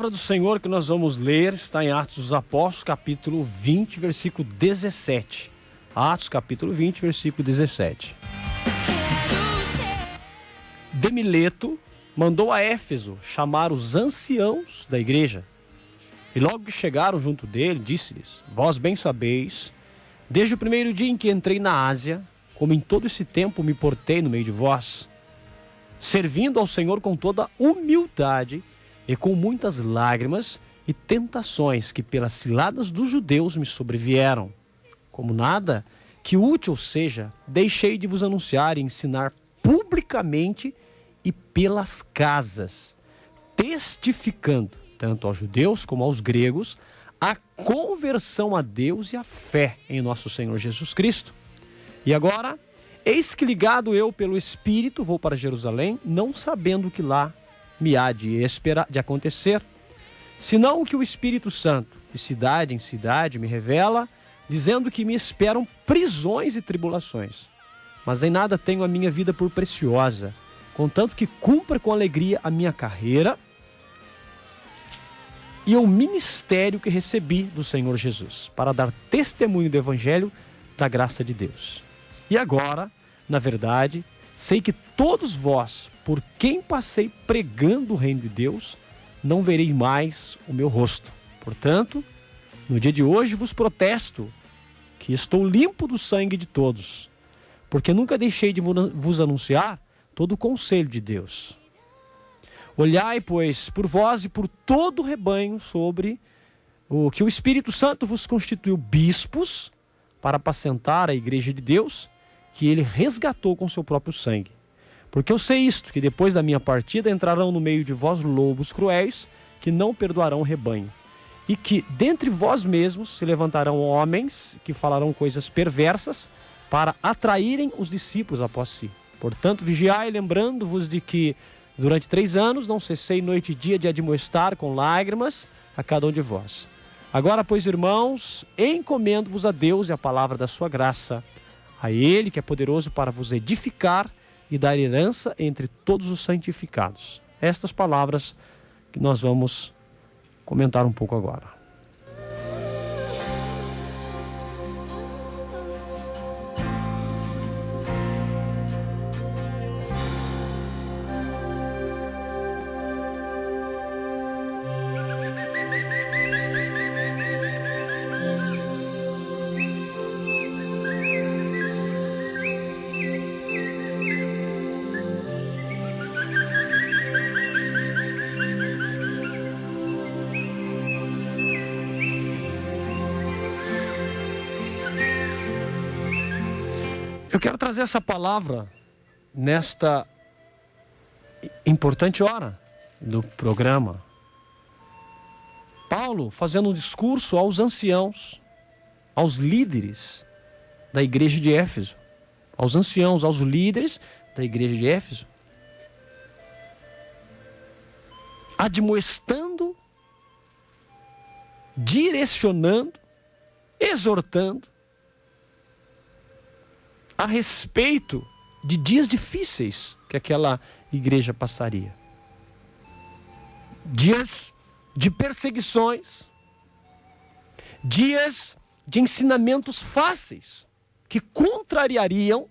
palavra do Senhor que nós vamos ler está em Atos dos Apóstolos, capítulo 20, versículo 17. Atos, capítulo 20, versículo 17. De Mileto mandou a Éfeso chamar os anciãos da igreja. E logo que chegaram junto dele, disse-lhes: Vós bem sabeis, desde o primeiro dia em que entrei na Ásia, como em todo esse tempo me portei no meio de vós, servindo ao Senhor com toda humildade e com muitas lágrimas e tentações que pelas ciladas dos judeus me sobrevieram. Como nada que útil seja, deixei de vos anunciar e ensinar publicamente e pelas casas, testificando, tanto aos judeus como aos gregos, a conversão a Deus e a fé em nosso Senhor Jesus Cristo. E agora, eis que ligado eu pelo Espírito, vou para Jerusalém, não sabendo o que lá me há de acontecer, senão o que o Espírito Santo, de cidade em cidade, me revela, dizendo que me esperam prisões e tribulações. Mas em nada tenho a minha vida por preciosa, contanto que cumpra com alegria a minha carreira e o ministério que recebi do Senhor Jesus, para dar testemunho do Evangelho da graça de Deus. E agora, na verdade, sei que todos vós, por quem passei pregando o reino de Deus, não verei mais o meu rosto. Portanto, no dia de hoje vos protesto que estou limpo do sangue de todos, porque nunca deixei de vos anunciar todo o conselho de Deus. Olhai, pois, por vós e por todo o rebanho sobre o que o Espírito Santo vos constituiu bispos para apacentar a igreja de Deus, que ele resgatou com seu próprio sangue. Porque eu sei isto, que depois da minha partida entrarão no meio de vós lobos cruéis, que não perdoarão o rebanho. E que dentre vós mesmos se levantarão homens que falarão coisas perversas para atraírem os discípulos após si. Portanto, vigiai, lembrando-vos de que durante 3 anos não cessei noite e dia de admoestar com lágrimas a cada um de vós. Agora, pois, irmãos, encomendo-vos a Deus e a palavra da sua graça, a Ele que é poderoso para vos edificar e dar herança entre todos os santificados. Estas palavras que nós vamos comentar um pouco agora. Eu quero trazer essa palavra nesta importante hora do programa. Paulo fazendo um discurso aos anciãos, aos líderes da igreja de Éfeso. Aos anciãos, aos líderes da igreja de Éfeso. Admoestando, direcionando, exortando a respeito de dias difíceis que aquela igreja passaria. Dias de perseguições, dias de ensinamentos fáceis que contrariariam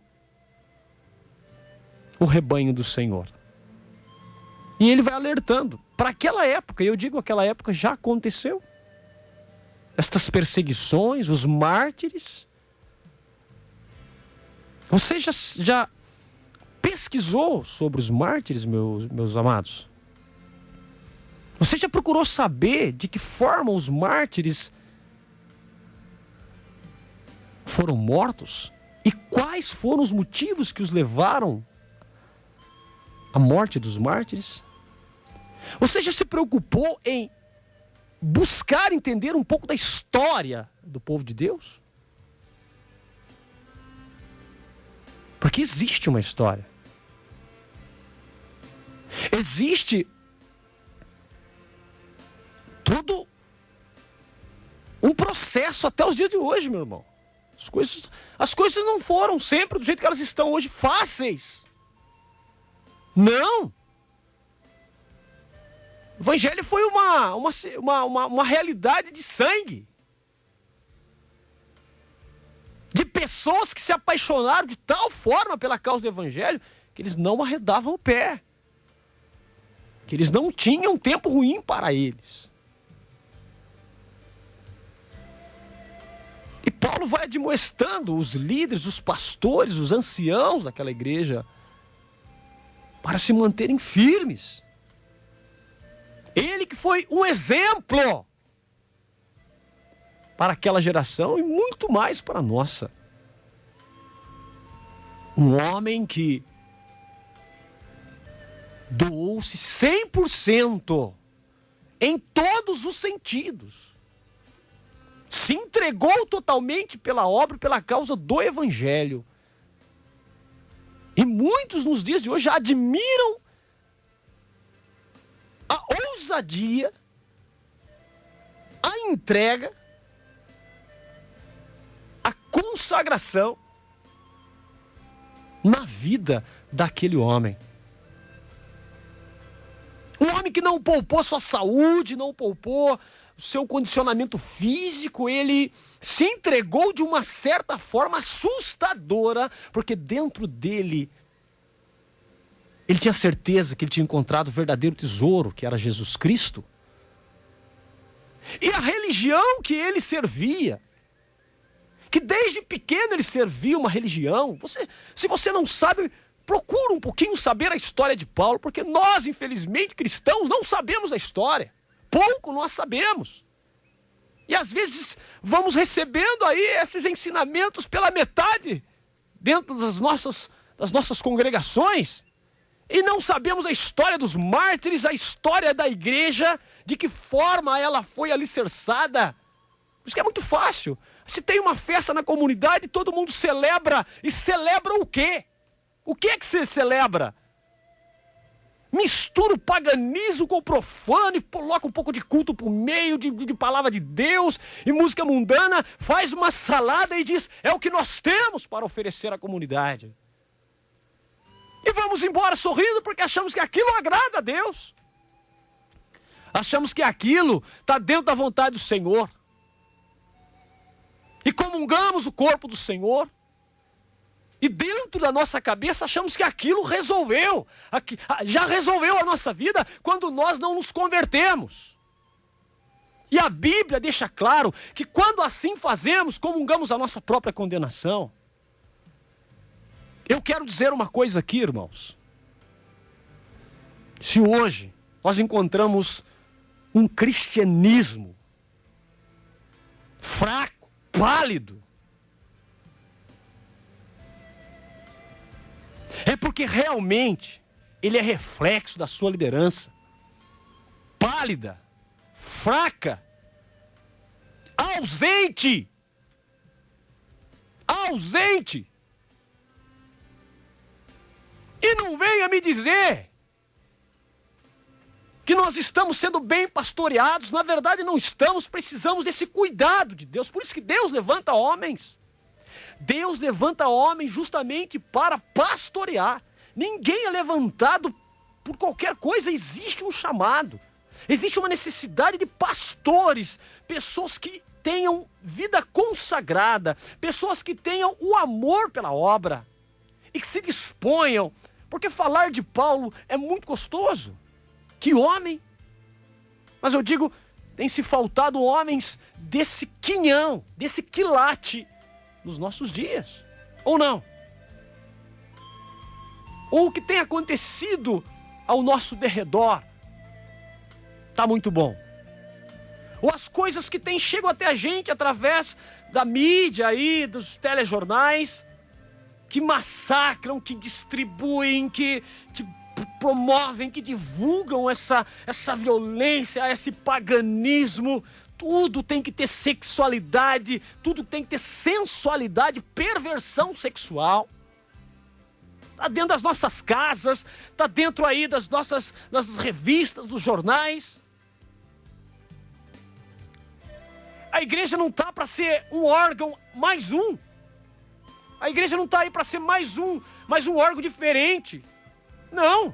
o rebanho do Senhor. E ele vai alertando para aquela época, e eu digo aquela época já aconteceu. Estas perseguições, os mártires. Você já pesquisou sobre os mártires, meus amados? Você já procurou saber de que forma os mártires foram mortos? E quais foram os motivos que os levaram à morte dos mártires? Você já se preocupou em buscar entender um pouco da história do povo de Deus? Porque existe uma história. Existe todo um processo até os dias de hoje, meu irmão. As coisas não foram sempre do jeito que elas estão hoje fáceis. Não. O evangelho foi uma realidade de sangue. De pessoas que se apaixonaram de tal forma pela causa do evangelho que eles não arredavam o pé. Que eles não tinham tempo ruim para eles. E Paulo vai admoestando os líderes, os pastores, os anciãos daquela igreja para se manterem firmes. Ele que foi um exemplo para aquela geração e muito mais para a nossa. Um homem que doou-se 100% em todos os sentidos. Se entregou totalmente pela obra e pela causa do evangelho. E muitos nos dias de hoje admiram a ousadia, a entrega, a consagração na vida daquele homem. Um homem que não poupou sua saúde, não poupou o seu condicionamento físico, ele se entregou de uma certa forma assustadora, porque dentro dele, ele tinha certeza que ele tinha encontrado o verdadeiro tesouro, que era Jesus Cristo. E a religião que ele servia, que desde pequeno ele servia uma religião. Se você não sabe, procura um pouquinho saber a história de Paulo, porque nós, infelizmente, cristãos, não sabemos a história. Pouco nós sabemos. E às vezes vamos recebendo aí esses ensinamentos pela metade dentro das nossas congregações. E não sabemos a história dos mártires, a história da igreja, de que forma ela foi alicerçada. Isso que é muito fácil. Se tem uma festa na comunidade, todo mundo celebra. E celebra o quê? O que é que você celebra? Mistura o paganismo com o profano e coloca um pouco de culto por meio de palavra de Deus e música mundana, faz uma salada e diz, é o que nós temos para oferecer à comunidade. E vamos embora sorrindo porque achamos que aquilo agrada a Deus. Achamos que aquilo está dentro da vontade do Senhor. E comungamos o corpo do Senhor. E dentro da nossa cabeça achamos que aquilo resolveu. Já resolveu a nossa vida quando nós não nos convertemos. E a Bíblia deixa claro que quando assim fazemos, comungamos a nossa própria condenação. Eu quero dizer uma coisa aqui, irmãos. Se hoje nós encontramos um cristianismo fraco, pálido, é porque realmente ele é reflexo da sua liderança. Pálida, fraca, ausente. E não venha me dizer que nós estamos sendo bem pastoreados. Na verdade não estamos, precisamos desse cuidado de Deus. Por isso que Deus levanta homens. Deus levanta homens justamente para pastorear. Ninguém é levantado por qualquer coisa, existe um chamado. Existe uma necessidade de pastores, pessoas que tenham vida consagrada, pessoas que tenham o amor pela obra e que se disponham, porque falar de Paulo é muito gostoso. Que homem! Mas eu digo, tem se faltado homens desse quinhão, desse quilate nos nossos dias, ou não? Ou o que tem acontecido ao nosso derredor está muito bom? Ou as coisas que chegam até a gente através da mídia aí, dos telejornais, que massacram, que distribuem, que promovem, que divulgam essa violência, esse paganismo. Tudo tem que ter sexualidade, tudo tem que ter sensualidade, perversão sexual. Está dentro das nossas casas, está dentro aí das revistas, dos jornais. A igreja não está para ser um órgão mais um. A igreja não está aí para ser mais um órgão diferente. Não.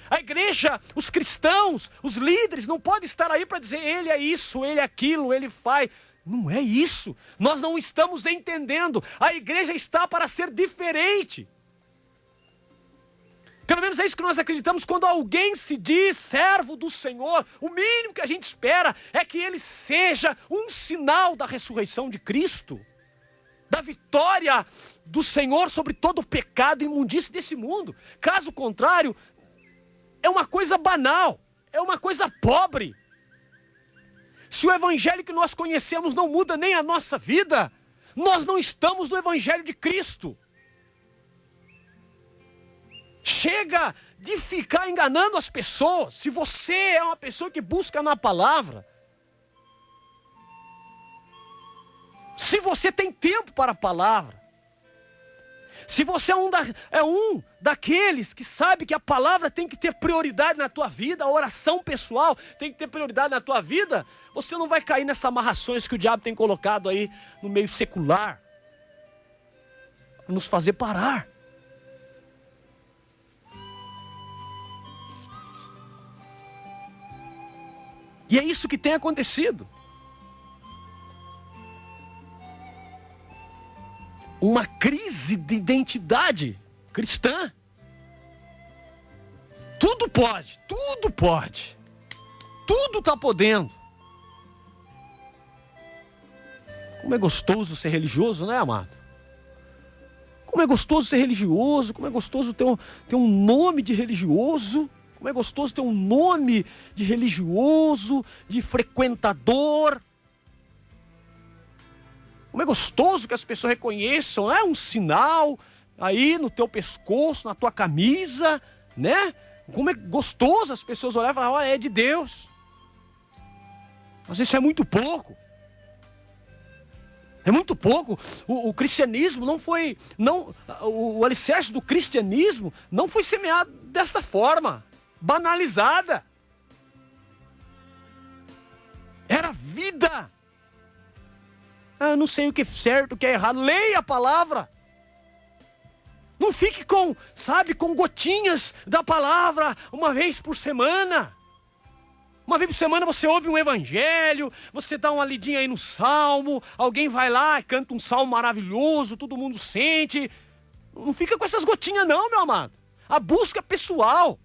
A igreja, os cristãos, os líderes não podem estar aí para dizer ele é isso, ele é aquilo, ele faz. Não é isso. Nós não estamos entendendo. A igreja está para ser diferente. Pelo menos é isso que nós acreditamos. Quando alguém se diz servo do Senhor, o mínimo que a gente espera é que ele seja um sinal da ressurreição de Cristo, da vitória do Senhor sobre todo o pecado e imundície desse mundo. Caso contrário, é uma coisa banal, é uma coisa pobre. Se o evangelho que nós conhecemos não muda nem a nossa vida, nós não estamos no evangelho de Cristo. Chega de ficar enganando as pessoas. Se você é uma pessoa que busca na palavra, se você tem tempo para a palavra, se você é um daqueles que sabe que a palavra tem que ter prioridade na tua vida, a oração pessoal tem que ter prioridade na tua vida, você não vai cair nessas amarrações que o diabo tem colocado aí no meio secular, para nos fazer parar. E é isso que tem acontecido. Uma crise de identidade cristã. Tudo pode, tudo pode. Tudo está podendo. Como é gostoso ser religioso, né, amado? Como é gostoso ser religioso, como é gostoso ter um nome de religioso. Como é gostoso ter um nome de religioso, de frequentador. Como é gostoso que as pessoas reconheçam, um sinal aí no teu pescoço, na tua camisa, né? Como é gostoso as pessoas olharem e falar, olha, é de Deus. Mas isso é muito pouco. É muito pouco. O cristianismo não foi, o alicerce do cristianismo não foi semeado desta forma. Banalizada. Era vida. Eu não sei o que é certo, o que é errado. Leia a palavra. Não fique com gotinhas da palavra uma vez por semana. Uma vez por semana você ouve um evangelho, você dá uma lidinha aí no salmo, alguém vai lá e canta um salmo maravilhoso, todo mundo sente. Não fica com essas gotinhas não, meu amado. A busca pessoal.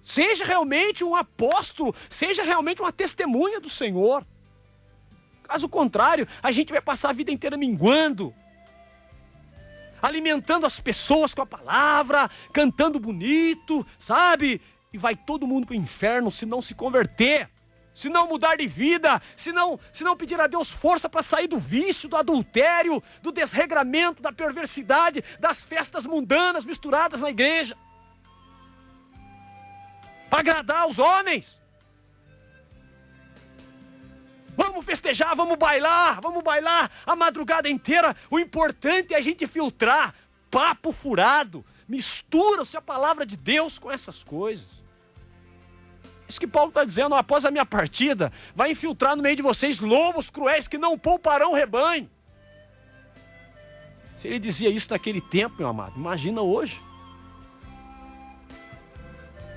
Seja realmente um apóstolo, seja realmente uma testemunha do Senhor. Caso contrário, a gente vai passar a vida inteira minguando, alimentando as pessoas com a palavra, cantando bonito, sabe? E vai todo mundo para o inferno se não se converter, se não mudar de vida, se não pedir a Deus força para sair do vício, do adultério, do desregramento, da perversidade, das festas mundanas misturadas na igreja. Para agradar os homens. Vamos festejar, vamos bailar a madrugada inteira. O importante é a gente filtrar papo furado. Mistura-se a palavra de Deus com essas coisas. Isso que Paulo está dizendo, após a minha partida, vai infiltrar no meio de vocês lobos cruéis que não pouparão o rebanho. Se ele dizia isso naquele tempo, meu amado, imagina hoje.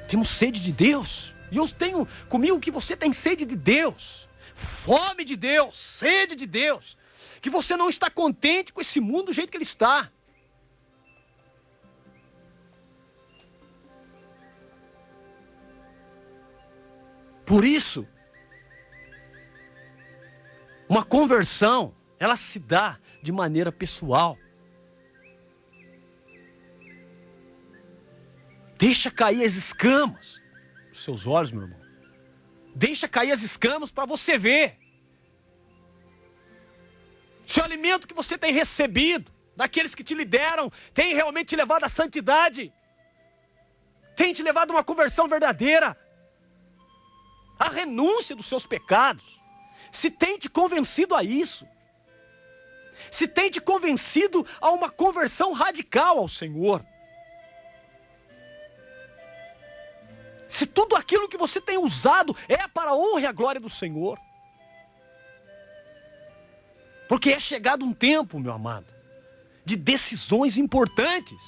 Temos sede de Deus. E eu tenho comigo que você tem sede de Deus. Fome de Deus, sede de Deus. Que você não está contente com esse mundo do jeito que ele está. Por isso, uma conversão, ela se dá de maneira pessoal. Deixa cair as escamas dos seus olhos, meu irmão. Deixa cair as escamas para você ver. Se o alimento que você tem recebido, daqueles que te lideram, tem realmente te levado à santidade, tem te levado a uma conversão verdadeira, a renúncia dos seus pecados, se tem te convencido a isso, se tem te convencido a uma conversão radical ao Senhor, se tudo aquilo que você tem usado é para a honra e a glória do Senhor. Porque é chegado um tempo, meu amado, de decisões importantes.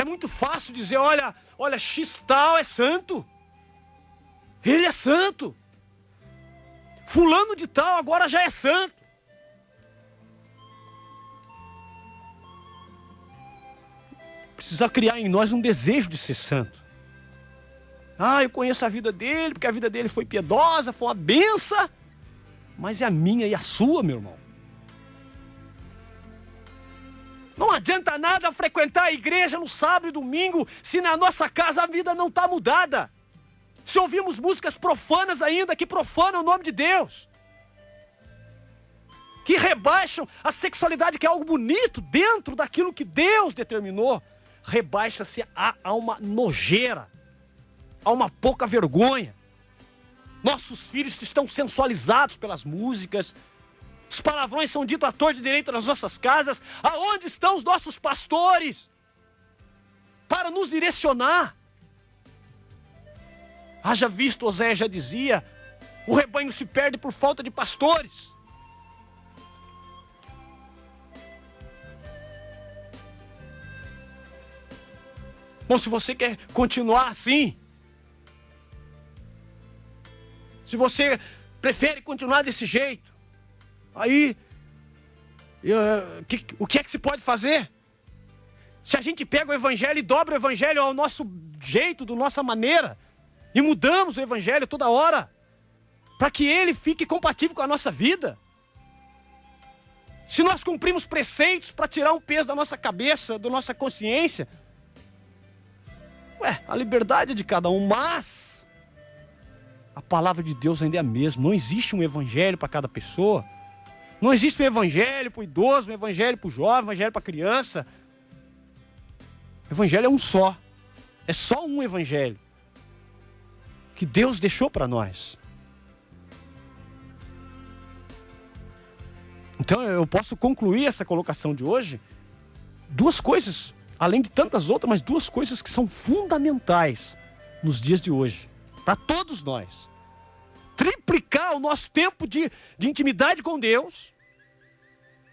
É muito fácil dizer, olha, X tal é santo. Ele é santo. Fulano de tal agora já é santo. Precisa criar em nós um desejo de ser santo. Eu conheço a vida dele, porque a vida dele foi piedosa, foi uma benção. Mas é a minha e a sua, meu irmão. Não adianta nada frequentar a igreja no sábado e domingo, se na nossa casa a vida não está mudada. Se ouvimos músicas profanas ainda, que profanam o nome de Deus. Que rebaixam a sexualidade, que é algo bonito, dentro daquilo que Deus determinou. Rebaixa-se a uma nojeira, a uma pouca vergonha. Nossos filhos estão sensualizados pelas músicas. Os palavrões são ditos à torta e direita nas nossas casas. Aonde estão os nossos pastores para nos direcionar? Haja visto, Oséias já dizia, o rebanho se perde por falta de pastores. Bom, se você quer continuar assim, se você prefere continuar desse jeito, aí, o que é que se pode fazer? Se a gente pega o evangelho e dobra o evangelho ao nosso jeito, da nossa maneira, e mudamos o evangelho toda hora, para que ele fique compatível com a nossa vida. Se nós cumprimos preceitos para tirar um peso da nossa cabeça, da nossa consciência, a liberdade é de cada um, mas a palavra de Deus ainda é a mesma. Não existe um evangelho para cada pessoa. Não existe um evangelho para o idoso, um evangelho para o jovem, um evangelho para a criança. O evangelho é um só. É só um evangelho que Deus deixou para nós. Então eu posso concluir essa colocação de hoje. Duas coisas, além de tantas outras, mas duas coisas que são fundamentais nos dias de hoje, para todos nós. Triplicar o nosso tempo de intimidade com Deus.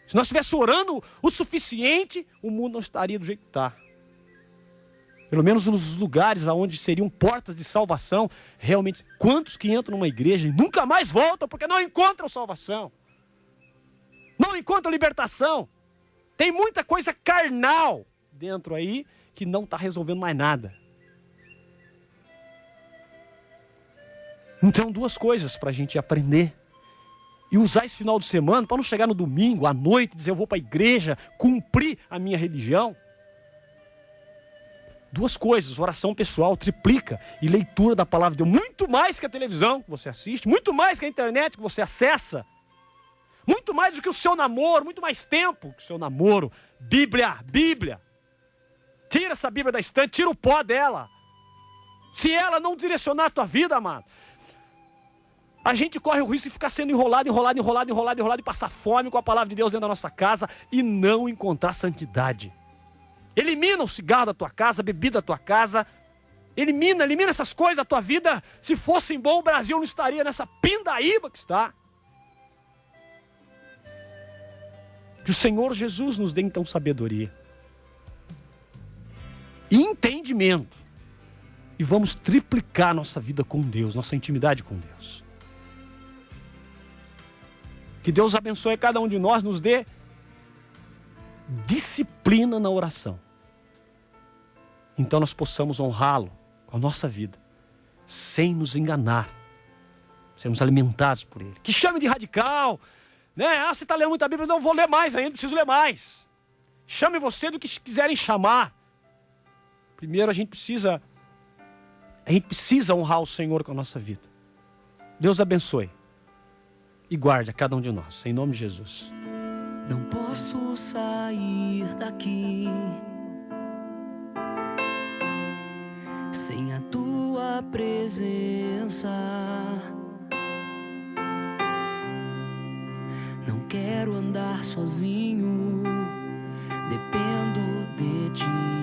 Se nós estivéssemos orando o suficiente, o mundo não estaria do jeito que está. Pelo menos nos lugares onde seriam portas de salvação, realmente, quantos que entram numa igreja e nunca mais voltam porque não encontram salvação? Não encontram libertação? Tem muita coisa carnal dentro aí que não está resolvendo mais nada. Então, duas coisas para a gente aprender e usar esse final de semana para não chegar no domingo, à noite, e dizer eu vou para a igreja, cumprir a minha religião. Duas coisas, oração pessoal, triplica, e leitura da palavra de Deus, muito mais que a televisão que você assiste, muito mais que a internet que você acessa, muito mais do que o seu namoro, muito mais tempo que o seu namoro. Bíblia. Tira essa Bíblia da estante, tira o pó dela. Se ela não direcionar a tua vida, amado, a gente corre o risco de ficar sendo enrolado e passar fome com a palavra de Deus dentro da nossa casa e não encontrar santidade. Elimina o cigarro da tua casa, a bebida da tua casa. Elimina essas coisas da tua vida. Se fossem bom, o Brasil não estaria nessa pindaíba que está. Que o Senhor Jesus nos dê então sabedoria e entendimento. E vamos triplicar nossa vida com Deus, nossa intimidade com Deus. Que Deus abençoe cada um de nós, nos dê disciplina na oração. Então nós possamos honrá-lo com a nossa vida, sem nos enganar. Sermos alimentados por ele. Que chame de radical, né? Você está lendo muita Bíblia, não vou ler mais ainda, preciso ler mais. Chame você do que quiserem chamar. Primeiro a gente precisa honrar o Senhor com a nossa vida. Deus abençoe e guarde a cada um de nós, em nome de Jesus. Não posso sair daqui sem a tua presença. Não quero andar sozinho, dependo de ti.